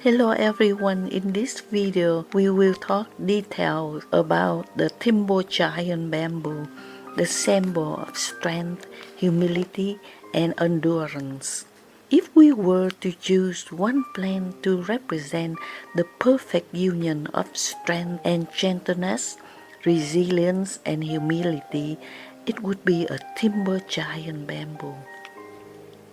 Hello everyone, in this video we will talk details about the timber giant bamboo, the symbol of strength, humility and endurance. If we were to choose one plant to represent the perfect union of strength and gentleness, resilience and humility, it would be a timber giant bamboo.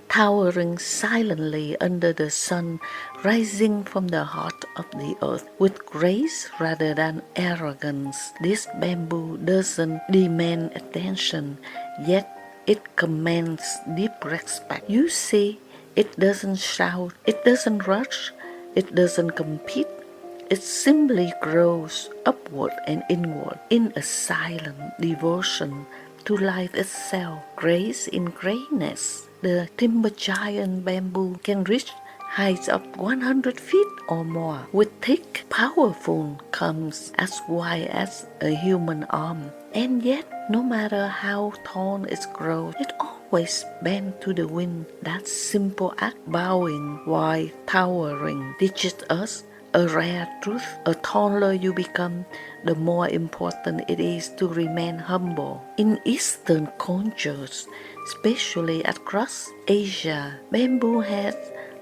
Towering silently under the sun, rising from the heart of the earth with grace rather than arrogance. This bamboo doesn't demand attention, yet it commands deep respect. You see, it doesn't shout, it doesn't rush, it doesn't compete. It simply grows upward and inward in a silent devotion to life itself. Grace in greatness. The timber giant bamboo can reach heights of 100 feet or more, with thick, powerful comes as wide as a human arm. And yet, no matter how tall it grows, it always bends to the wind. That simple act, bowing while towering, teaches us a rare truth. The taller you become, the more important it is to remain humble. In Eastern cultures, especially across Asia, bamboo has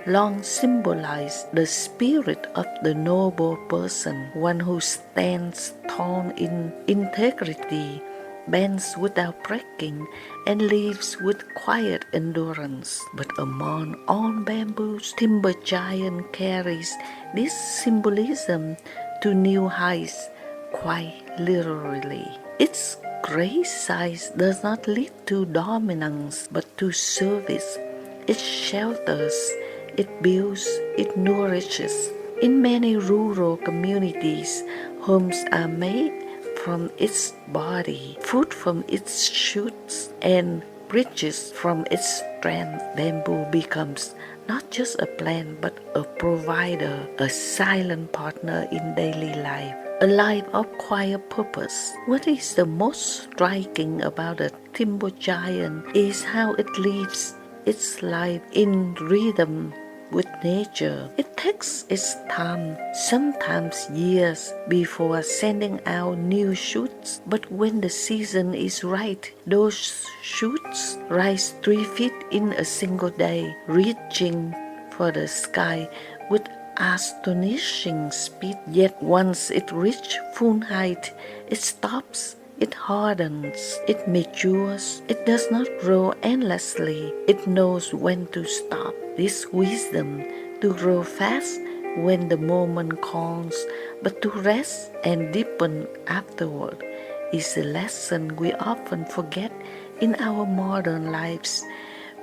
long symbolized the spirit of the noble person, one who stands tall in integrity, bends without breaking, and lives with quiet endurance. But among all bamboos, timber giant carries this symbolism to new heights quite literally. Its great size does not lead to dominance but to service. It shelters, it builds, it nourishes. In many rural communities, homes are made from its body, food from its shoots, and bridges from its strength. Bamboo becomes not just a plant but a provider, a silent partner in daily life, a life of quiet purpose. What is the most striking about the timber giant is how it lives its life in rhythm with nature. It takes its time, sometimes years, before sending out new shoots. But when the season is right, those shoots rise 3 feet in a single day, reaching for the sky with astonishing speed. Yet once it reaches full height, it stops. It hardens, it matures, it does not grow endlessly, it knows when to stop. This wisdom to grow fast when the moment calls, but to rest and deepen afterward is a lesson we often forget in our modern lives.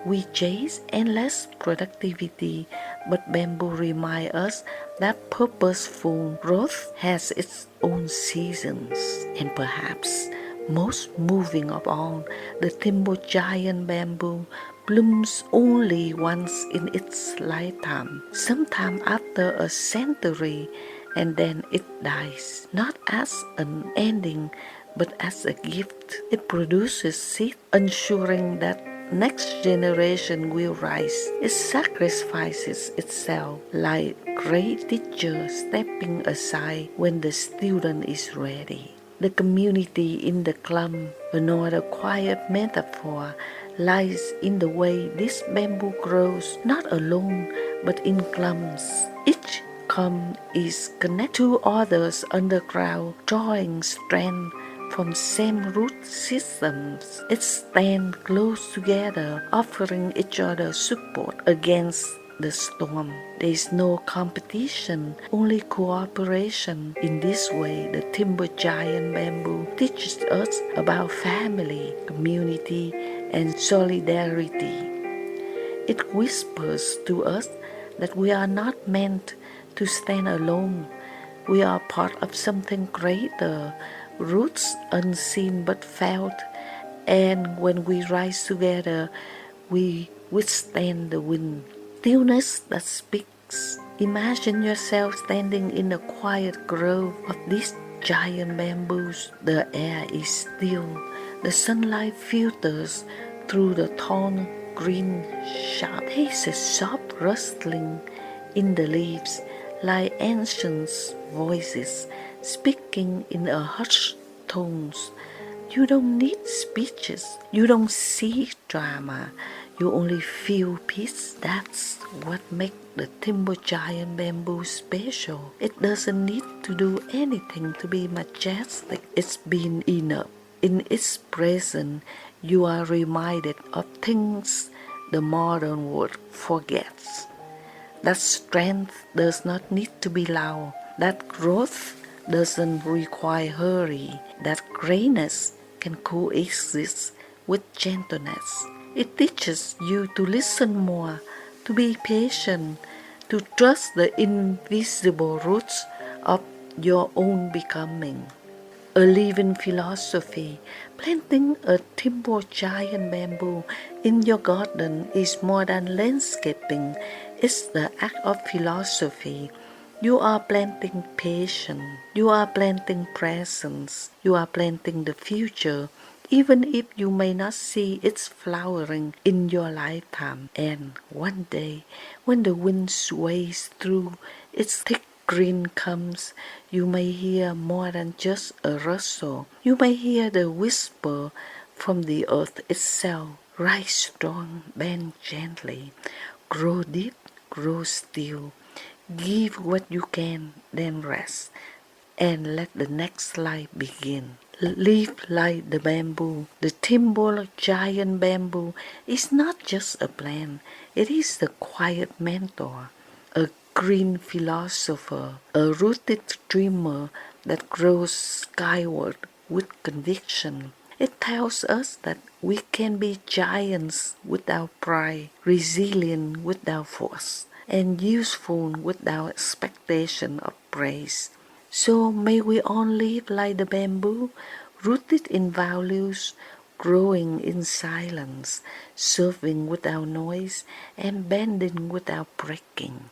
We chase endless productivity, but bamboo reminds us that purposeful growth has its own seasons. And perhaps most moving of all, the timber giant bamboo blooms only once in its lifetime, sometime after a century, and then it dies, not as an ending, but as a gift. It produces seed, ensuring that next generation will rise. It sacrifices itself like great teacher stepping aside when the student is ready. The community in the clump, another quiet metaphor, lies in the way this bamboo grows not alone but in clumps. Each clump is connected to others underground, drawing strength from same root systems. It stands close together, offering each other support against the storm. There is no competition, only cooperation. In this way, the timber giant bamboo teaches us about family, community, and solidarity. It whispers to us that we are not meant to stand alone. We are part of something greater, roots unseen but felt, and when we rise together, we withstand the wind. Stillness that speaks. Imagine yourself standing in a quiet grove of these giant bamboos. The air is still. The sunlight filters through the tall green shrub. There is a soft rustling in the leaves, like ancient voices speaking in a hushed tones. You don't need speeches. You don't see drama. You only feel peace. That's what makes the timber giant bamboo special. It doesn't need to do anything to be majestic. It's been enough. In its presence, you are reminded of things the modern world forgets. That strength does not need to be loud. That growth doesn't require hurry. That greatness can coexist with gentleness. It teaches you to listen more, to be patient, to trust the invisible roots of your own becoming. A living philosophy. Planting a timber giant bamboo in your garden is more than landscaping. It's the act of philosophy. You are planting patience. You are planting presence. You are planting the future, even if you may not see its flowering in your lifetime. And one day, when the wind sways through its thick green comes, you may hear more than just a rustle. You may hear the whisper from the earth itself. Rise strong, bend gently, grow deep, grow still. Give what you can, then rest, and let the next life begin. Live like the bamboo. The timber of giant bamboo is not just a plant, it is the quiet mentor, a green philosopher, a rooted dreamer that grows skyward with conviction. It tells us that we can be giants without pride, resilient without force, and useful without expectation of praise. So may we all live like the bamboo, rooted in values, growing in silence, serving without noise, and bending without breaking.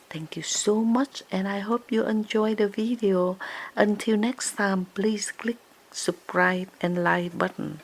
Thank you so much, and I hope you enjoy the video. Until next time, please click subscribe and like button.